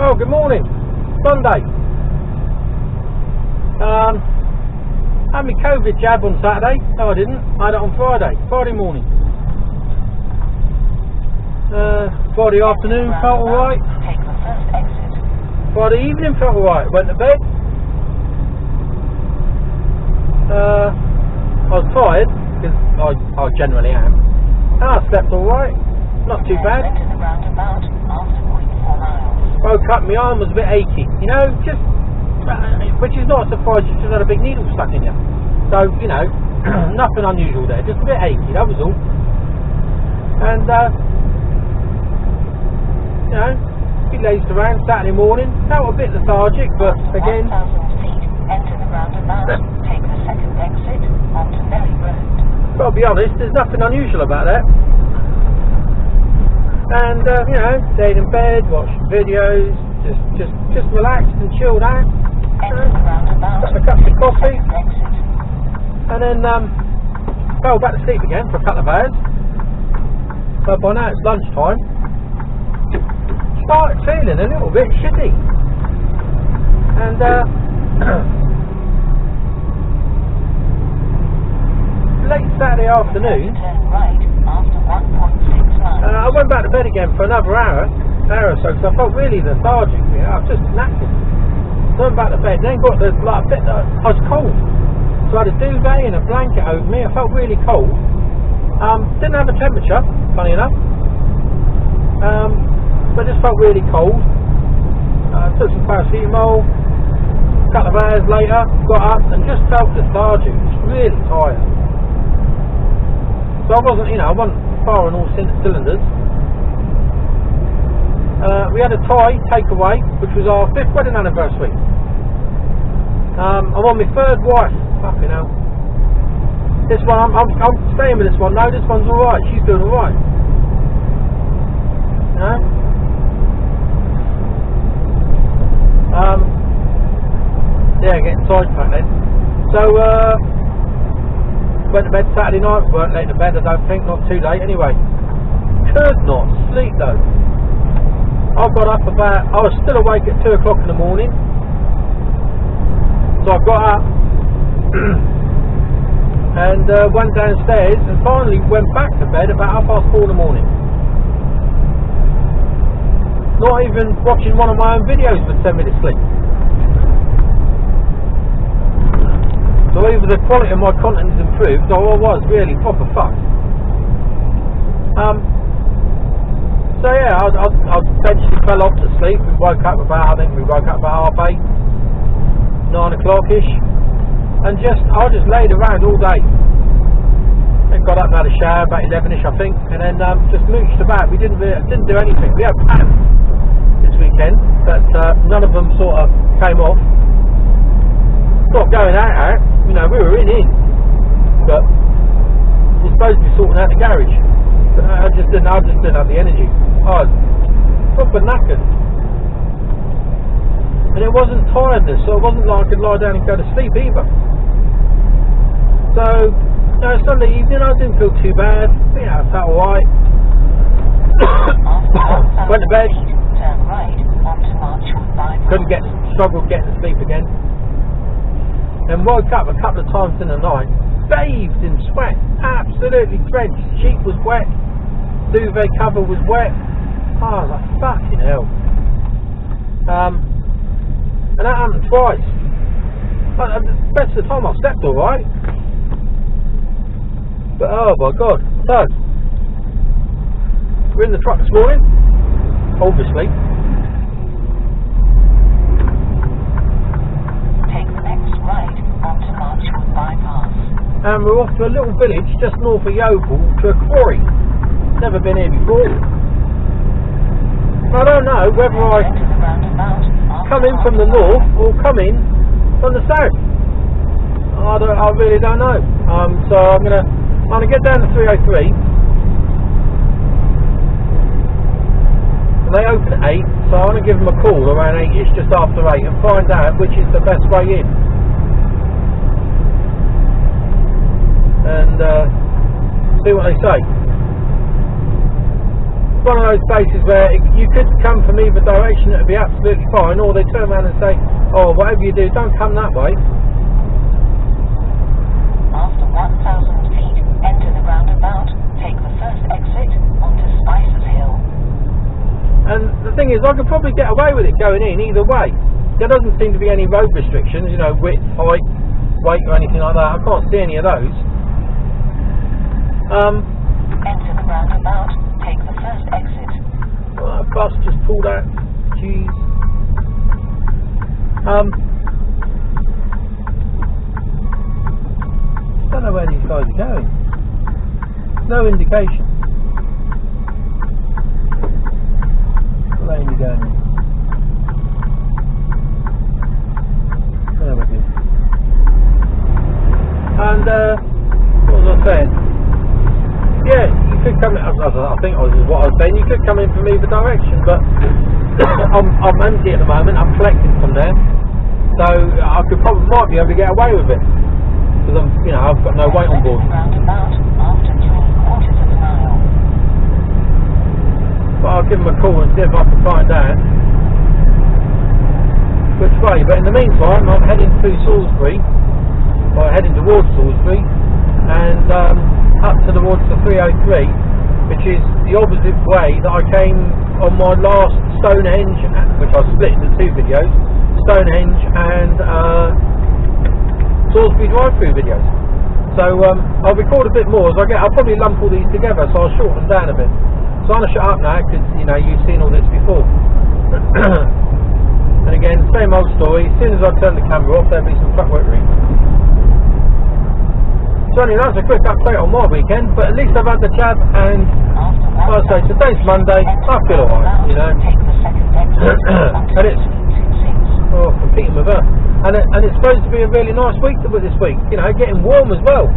Oh, good morning. Sunday. Had my COVID jab on Saturday. No, I didn't. I had it on Friday morning. Friday afternoon felt alright. Take the first exit. Friday evening felt alright. Went to bed. I was tired, because I generally am. And I slept alright. Not too bad. Enter the roundabout after 0.4 miles. Woke up, my arm was a bit achy. You know, just, which is not a surprise, you just had a big needle stuck in you. So, you know, nothing unusual there. Just a bit achy, that was all. And, you know, we lazed around Saturday morning. Felt a bit lethargic, but again... 1,000 feet, enter the roundabout. Take the second exit onto Merry Road. Gotta be honest, there's nothing unusual about that. And, you know, stayed in bed, watched videos, just relaxed and chilled out. Enter the roundabout. Got a cup of coffee. Exit. And then, fell back to sleep again for a couple of hours. So by now it's lunchtime. Started feeling a little bit shitty. And, late Saturday afternoon, Turn right after 1.6 miles. I went back to bed again for another hour or so, because I felt really lethargic. You know, I was just knackered. So I went back to bed, then got the like, bit that I was cold. So I had a duvet and a blanket over me. I felt really cold. Didn't have a temperature, funny enough. But just felt really cold. Took some paracetamol. A couple of hours later, got up and just felt lethargic. Just really tired. So I wasn't, you know, I wasn't firing all cylinders. We had a Thai takeaway, which was our 5th wedding anniversary. I'm on my 3rd wife. Fucking hell. This one, I'm staying with this one. No, this one's alright. She's doing alright. You know? Yeah, getting sidetracked then. So, went to bed Saturday night. Weren't late to bed, I don't think. Not too late anyway. Could not sleep though. I got up I was still awake at 2 o'clock in the morning. So I got up and went downstairs and finally went back to bed about 4:30 in the morning. Not even watching one of my own videos would send me to sleep. So either the quality of my content has improved, or I was really proper fucked. So yeah, I eventually fell off to sleep. We woke up about 8:30, 9 o'clock-ish, and I just laid around all day. Then got up and had a shower about 11ish, I think, and then just mooched about. We didn't do anything. We had plans this weekend, but none of them sort of came off. Not going out, you know, we were in, but we're supposed to be sorting out the garage. But I just didn't have the energy. I was proper knackered. And it wasn't tiredness, so it wasn't like I could lie down and go to sleep either. So, you know, Sunday evening I didn't feel too bad. You know, I felt alright. Went to bed. Turn right onto Marchwood Bypass. Struggled getting to sleep again. And woke up a couple of times in the night, bathed in sweat, absolutely drenched. Sheet was wet, duvet cover was wet. I was like, fucking hell. And that happened twice. The rest of the time I slept alright. But oh my god. So, we're in the truck this morning, obviously. Take the next right onto Marchwood Bypass. And we're off to a little village just north of Yeovil to a quarry. Never been here before. I don't know whether I come in from the north or come in from the south. I really don't know. So I'm gonna get down to 303. And they open at 8, so I'm gonna give them a call around 8ish, just after 8, and find out which is the best way in. And see what they say. One of those places where you could come from either direction, it would be absolutely fine, or they turn around and say, oh, whatever you do, don't come that way. After 1,000 feet, enter the roundabout. Take the first exit onto Spices Hill. And the thing is, I could probably get away with it going in either way. There doesn't seem to be any road restrictions, you know, width, height, weight or anything like that. I can't see any of those. Enter the roundabout. Take the first exit. Well, that bus just pulled out. Jeez. Don't know where these guys are going. No indication. Where are you going? There we go. And what was I saying? Yeah, you could come in, I think what I was saying, you could come in from either direction, but I'm empty at the moment, I'm collecting from there, so I could probably might be able to get away with it, because I'm, you know, I've got no weight on board. Roundabout after 3/4 of a mile. But I'll give them a call and see if I can find out which way, but in the meantime I'm heading to Salisbury, or heading towards Salisbury, and up towards the 303, which is the opposite way that I came on my last Stonehenge, which I split into two videos, Stonehenge and Salisbury drive-through videos. So I'll record a bit more as I get. I'll probably lump all these together, so I'll shorten them down a bit. So I'm going to shut up now because, you know, you've seen all this before. And again, same old story. As soon as I turn the camera off, there'll be some truck work reading. So anyway, that's a quick update on my weekend, but at least I've had the jab, and like I say, today's Monday, I feel alright, you know. And it's competing with her, and it's supposed to be a really nice week this week, you know, getting warm as well.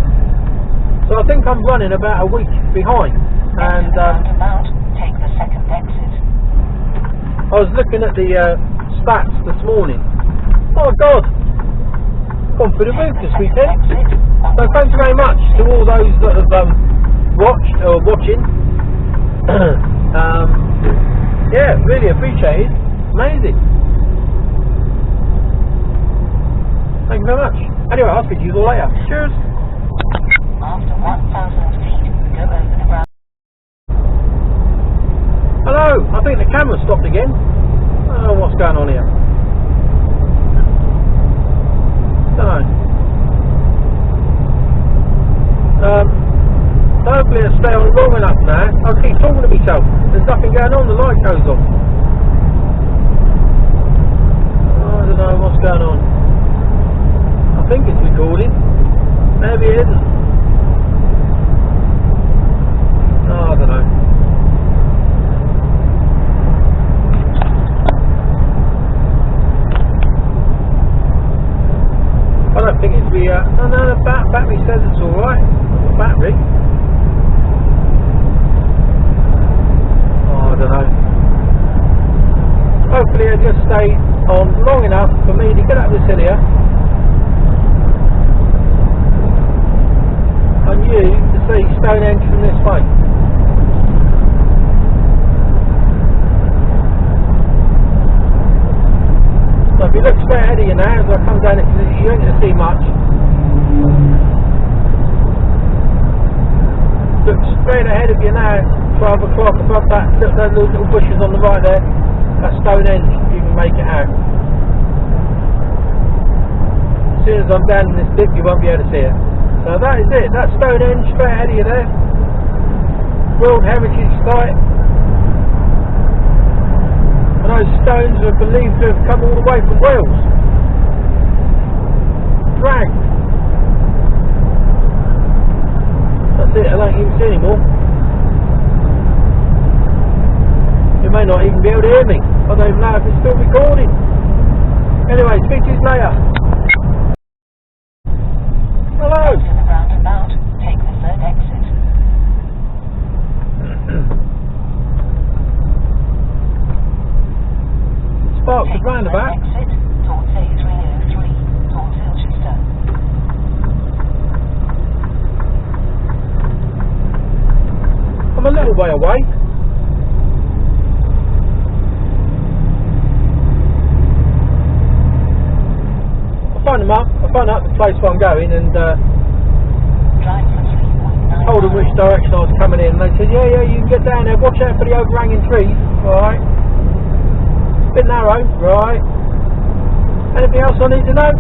So I think I'm running about a week behind, and take the second exit. I was looking at the stats this morning. Oh God, gone through the roof this weekend. So thanks very much to all those that have watched or watching. Yeah, really appreciated. Amazing. Thank you very much. Anyway, I'll speak to you all later. Cheers. After 1,000 feet, go over the ground. Hello. I think the camera stopped again. I don't know what's going on here. Don't know. Hopefully it'll stay on long enough now. I'll keep talking to myself. There's nothing going on, the light goes off. I don't know what's going on. I think it's recording. Maybe it isn't. Oh, I don't know. I don't think it's the oh no, the battery says it's alright. Battery. Oh, I don't know. Hopefully it'll just stay on long enough for me to get up this hill here and you to see Stonehenge from this way. So if you look straight ahead of you now as I come down it, you ain't going to see much. Look straight ahead of you now, 12 o'clock, above that, those little bushes on the right there, that's Stonehenge, you can make it out. As soon as I'm down in this dip, you won't be able to see it. So that is it, that's Stonehenge, straight ahead of you there. World Heritage Site. And those stones are believed to have come all the way from Wales. Dragged. That's it, I don't even see anymore. You may not even be able to hear me. I don't even know if it's still recording. Anyway, speak to you later. Hello. To the roundabout, take the third exit. Sparks roundabout. Exit towards A303, towards Ilchester. I'm a little way away. phoned them up. I phoned up the place where I'm going and Drive for 3.9 told them which direction I was coming in. And they said, yeah, you can get down there. Watch out for the overhanging trees. Right. Bit narrow. Right. Anything else I need to know?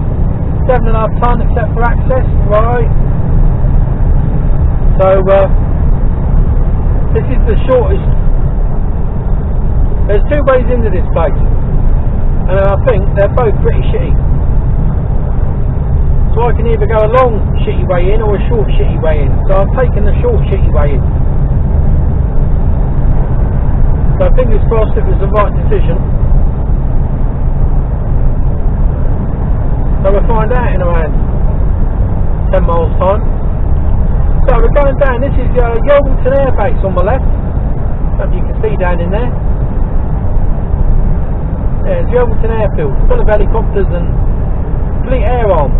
7.5 tonne except for access. Right. So this is the shortest. There's 2 ways into this place, and I think they're both pretty shitty. So I can either go a long shitty way in or a short shitty way in. So I've taken the short shitty way in. So fingers crossed it was the right decision. So we'll find out in around 10 miles time. So we're going down. This is Yeovilton Air Base on my left. Something you can see down in there. There's Yeovilton Airfield, full of helicopters and Fleet Air Arm.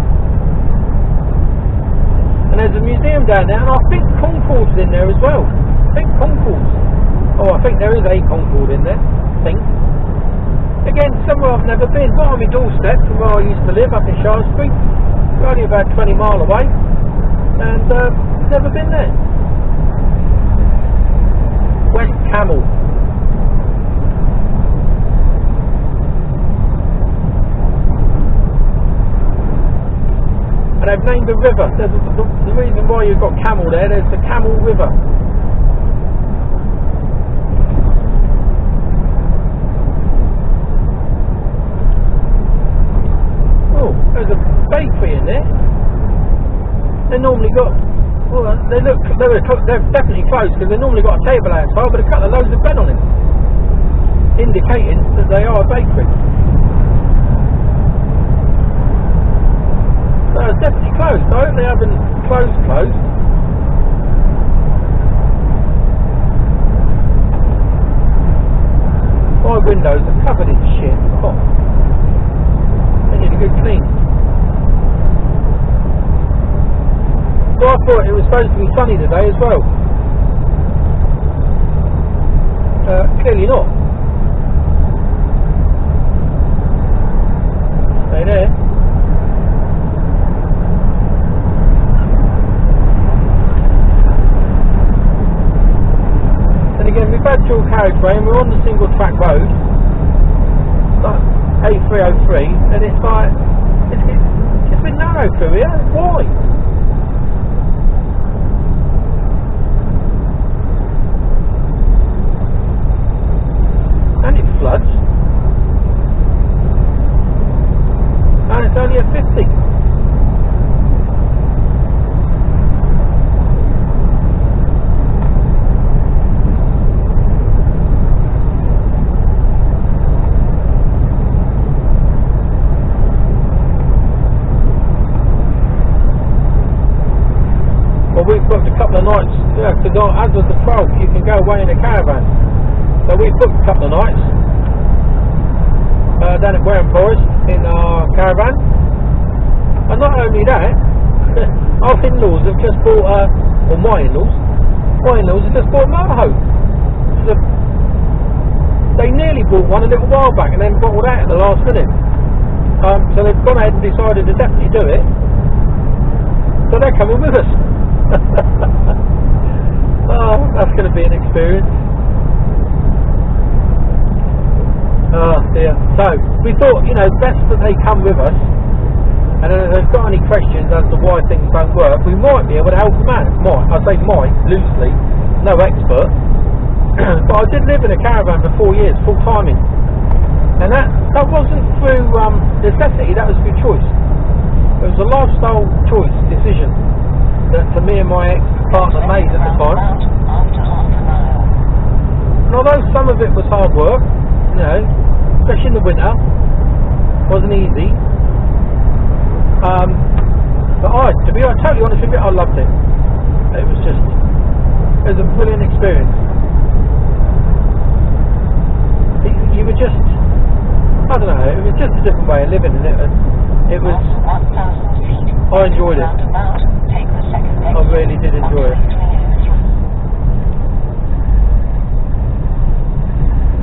And there's a museum down there, and I think Concorde's in there as well. I think Concorde's. Oh, I think there is a Concorde in there. I think. Again, somewhere I've never been. Not on my doorstep from where I used to live up in Shaftesbury. We're only about 20 mile away, and never been there. West Camel. And they've named the river. The reason why you've got Camel there's the Camel River. Oh, there's a bakery in there. They normally got. Well, they're definitely closed because they normally got a table outside with a couple of loads of bread on it, indicating that they are a bakery. So it's definitely closed. I hope they haven't closed. My windows are covered in shit. Oh. They need a good clean. So I thought it was supposed to be sunny today as well. Clearly not. Stay there. Again, we've had dual carriageway and we're on the single track road, like A303, and it's like it's been narrow through here. Why? And it floods, and it's only a 50. We've booked a couple of nights, because as of the 12th you can go away in a caravan. So we've booked a couple of nights down at Wareham Forest in our caravan. And not only that, our in-laws have just bought, or my in-laws have just bought a motorhome. They nearly bought one a little while back and then bottled out at the last minute. So they've gone ahead and decided to definitely do it. So they're coming with us. Oh, that's going to be an experience. Oh dear. So we thought, best that they come with us, and if they've got any questions as to why things don't work, we might be able to help them out. I say might loosely, no expert. But I did live in a caravan for 4 years, full timing, and that wasn't through necessity. That was through choice. It was a lifestyle choice decision that me and my ex-partner made at the time. And although some of it was hard work, especially in the winter, wasn't easy. But to be totally honest with you, I loved it. It was a brilliant experience. You were just, I don't know, it was just a different way of living, and it was. I enjoyed it. I really did enjoy it.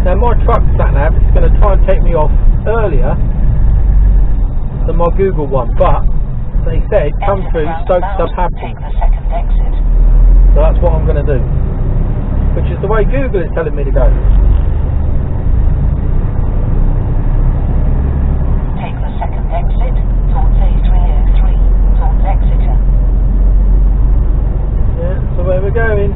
Now my truck sat nav is going to try and take me off earlier than my Google one, but they said come Enter the through Stoke Sub roundabout, Hamden. take the second exit. So that's what I'm going to do, which is the way Google is telling me to go. Take the second exit towards A303, towards Exeter. Yeah, so where we're going.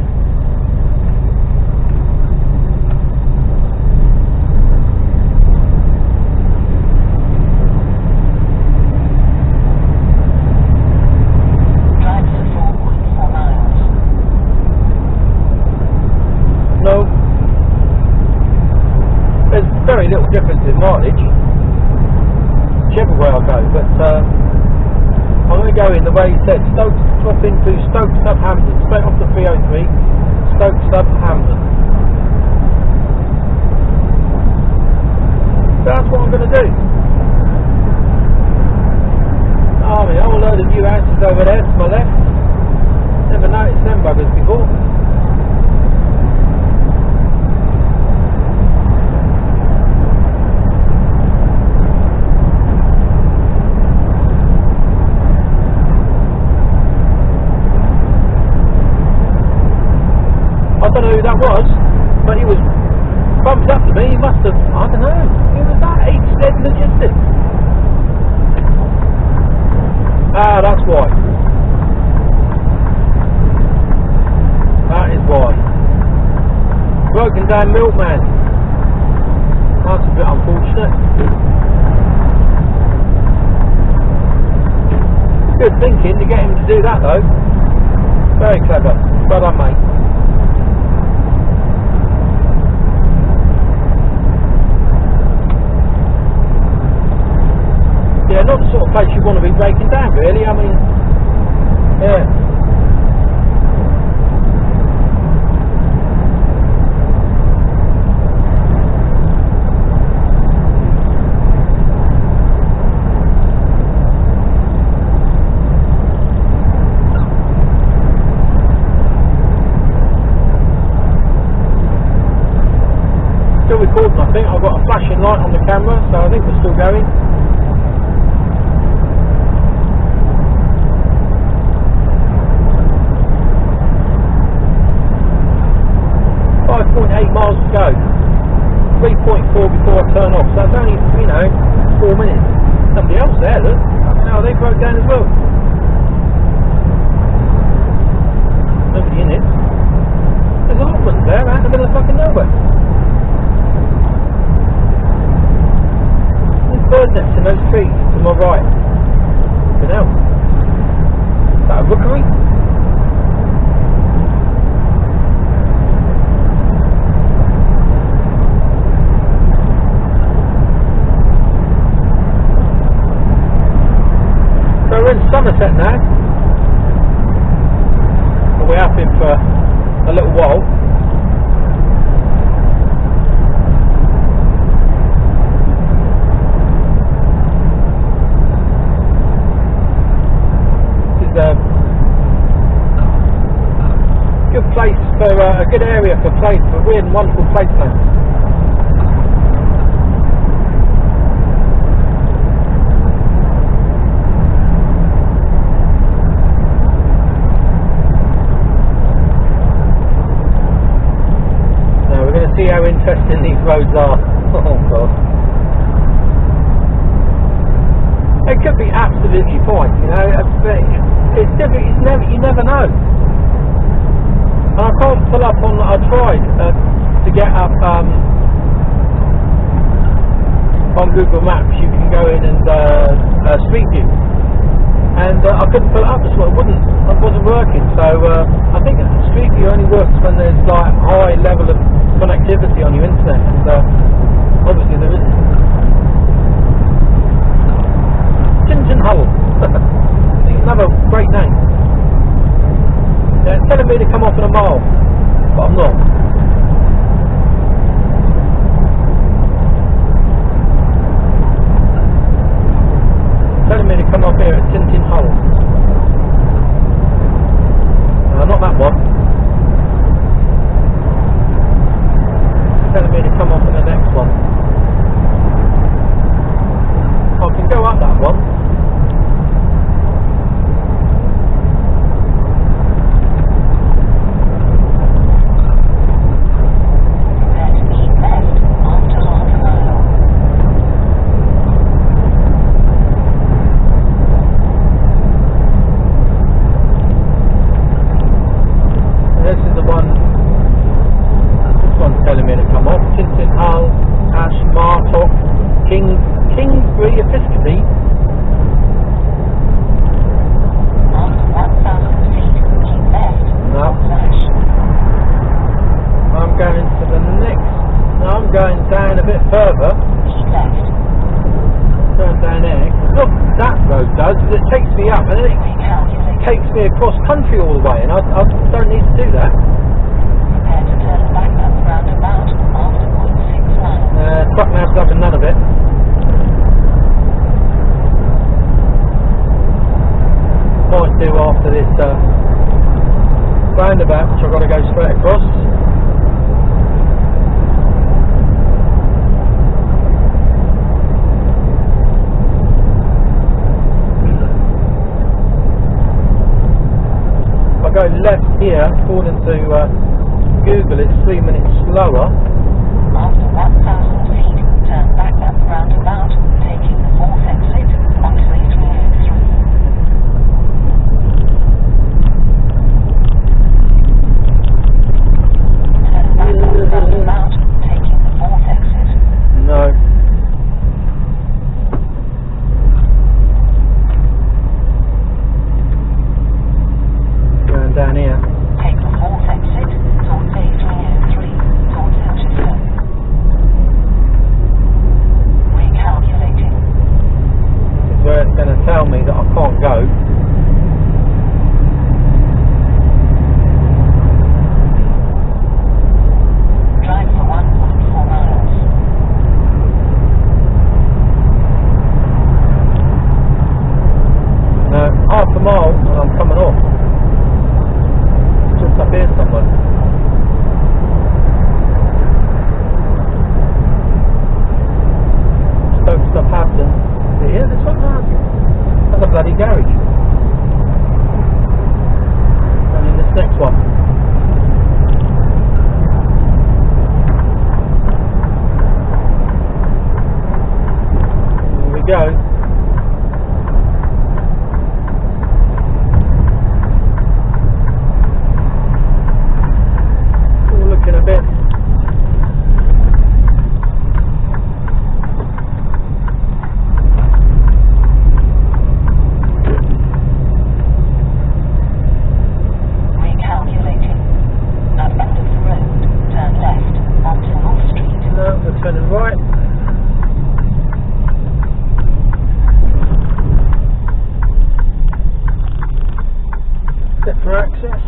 Drive for 4.4 miles. No, there's very little difference in mileage, whichever way I go, but I'm going to go in the way he said, drop into Stoke Sub Hamden, straight off the 303, Stoke Sub Hamden. So that's what I'm going to do. Oh, I mean, a whole load of new houses over there to my left. Never noticed them buggers before. I don't know who that was, but he was bumped up to me. He must have, I don't know, who was that? HGV Logistics. Ah, that's why. That is why. Broken down milkman. That's a bit unfortunate. Good thinking to get him to do that though. Very clever. Well done, mate. Yeah, not the sort of place you want to be breaking down, really. I mean, yeah. Still recording, I think. I've got a flashing light on the camera, so I think we're still going. 5.8 miles to go, 3.4 before I turn off, so that's only, 4 minutes. Somebody else there, look, now they broke down as well. Nobody in it. There's allotments there, out in the middle of fucking nowhere. There's bird nests in those trees to my right. You know, is that a rookery? We're in Somerset now. We have been for a little while. This is a good place for a good area for weird and wonderful place plans. See how interesting these roads are. Oh god. It could be absolutely fine, it's different, you never know. And I can't pull up on, I tried to get up on Google Maps, you can go in and Street View. And I couldn't pull it up, it wasn't working, so I think Street View only works when there's like high level of connectivity on your internet, and obviously there isn't. Hull. Another great name. It's telling me to come off in a mile, but I'm not. Telling me to come up here at Hull. Not that one. Telling me to come off in the next one. I can go up that one. telling me to come off. Tintin Hull, Ash, Martok, Kingsbury, Episcopi. After 1,000 feet, keep left. No. Lash. I'm going to the next. No, I'm going down a bit further. Keep left. Going down there. Look, that road does. It takes me up and then it Recalculate. takes me across country all the way, and I don't need to do that. Prepare to turn back at the roundabout after 0.6 miles. Truck nav's having none of it. Might do after this roundabout, which I've got to go straight across. If I go left here, according to Google, it's 3 minutes slower. After 1,000 feet, turn back at the roundabout, taking the fourth exit onto A303. Turn back at the roundabout, taking the fourth exit. No. Going down here. Take the fourth exit towards A303, towards Somerset. Recalculating. This is where it's going to tell me that I can't go. Drive for 1.4 miles. No, half a mile and I'm coming off. Just up here somewhere. Stoke Sub Hamden. Is it here, this one? No. That's a bloody garage. And then this next one. Here we go. All looking a bit. Recalculating. At end of the road, turn left onto North Street. No, we're turning right. Set for access.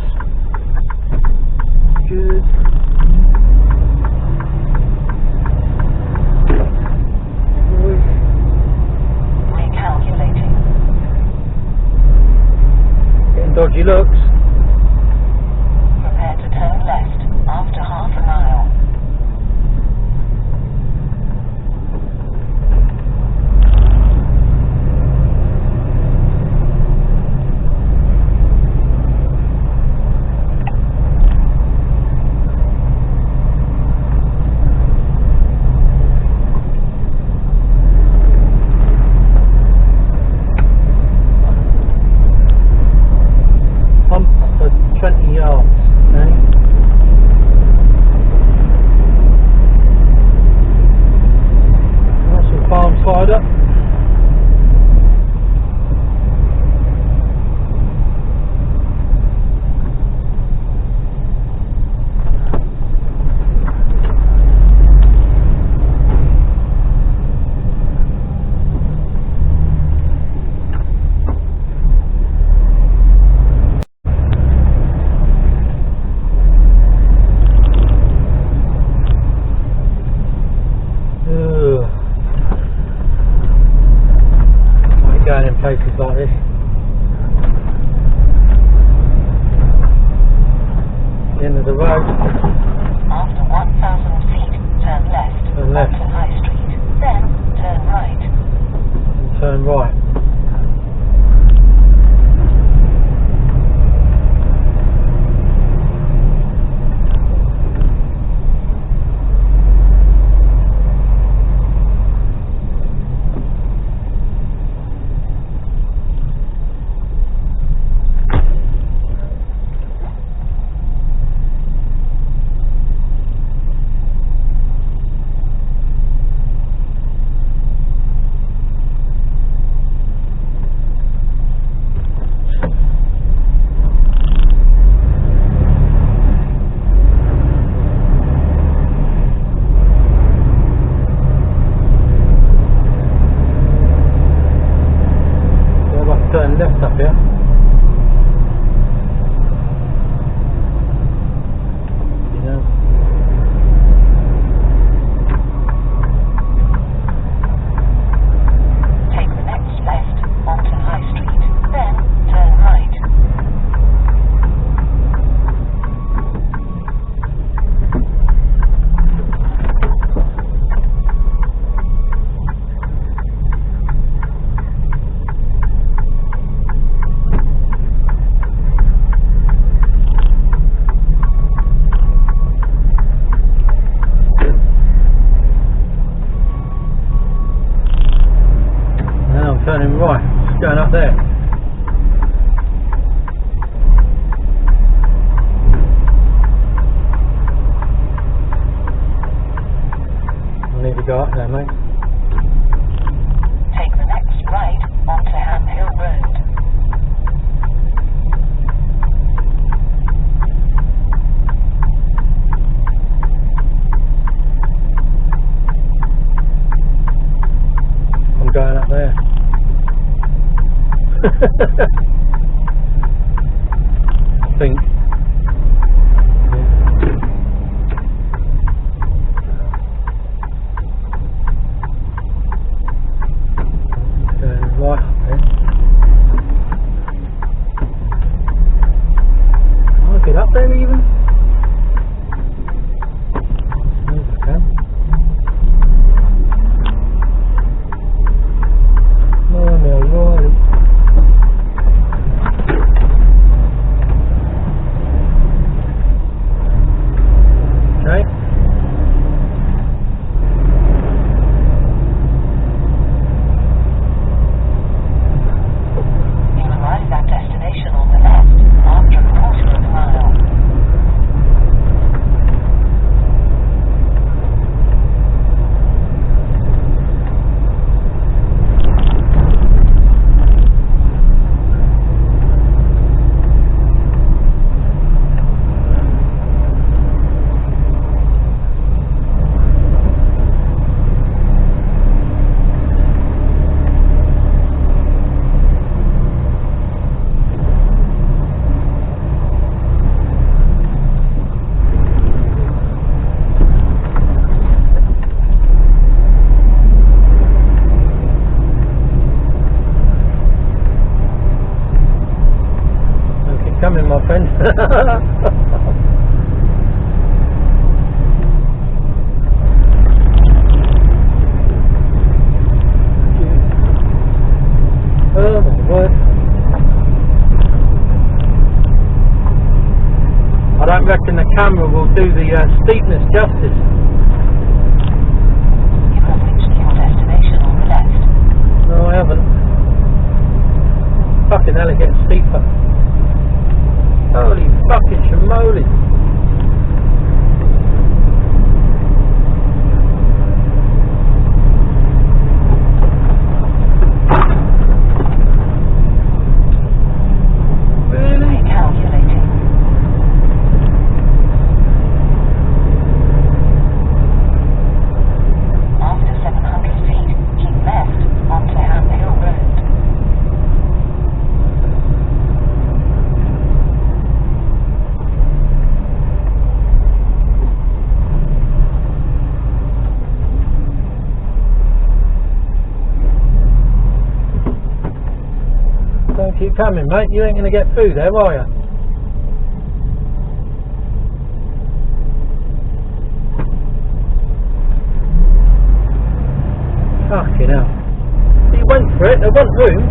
Good. Good. Recalculating. Getting dodgy looks. Prepare to turn left after half a mile. Pump for 20 yards. Okay. That's a farm slider. Going in places like this. The end of the road. After 1,000 feet, turn left Turn left. onto High Street. Then turn right. And turn right. go up there, mate. Take the next right onto Ham Hill Road. I'm going up there. I think. Right up there. Can I get up there even? Yes, I can. Oh no, right. Okay. Coming, my friend. Oh my word. I don't reckon the camera will do the steepness justice. You have reached your destination on the left. No, I haven't. Fucking hell, it gets steeper. Holy fucking shamoly. Really? Calculating. After 700 feet, keep left onto Ham Hill Road. Don't keep coming, mate. You ain't going to get through there, are you? Fucking hell. He went for it. There wasn't room.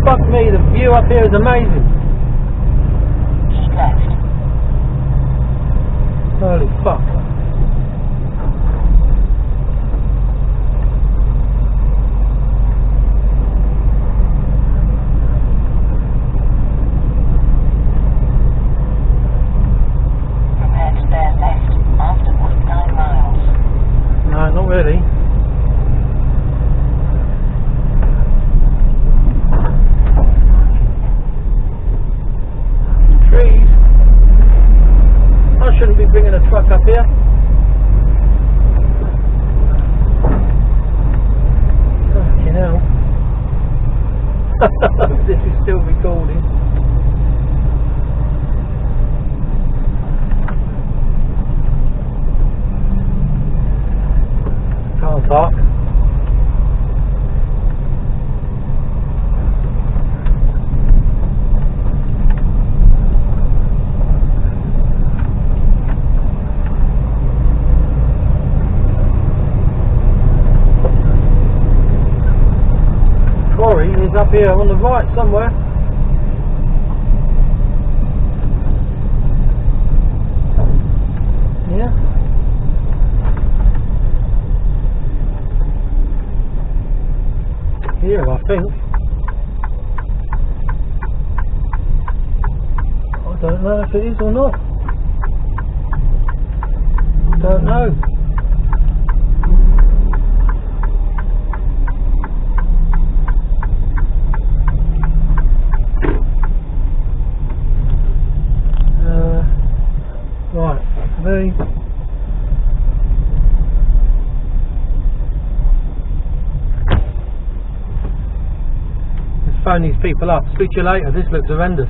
Fuck me, the view up here is amazing. Keep left. Holy fuck. Not really. Trees. I shouldn't be bringing a truck up here. Fucking hell. This is still recording. Car park. Quarry is up here on the right somewhere. Yeah. Here, I think. I don't know if it is or not. Don't know. Right, let's phone these people up. Speak to you later. This looks horrendous.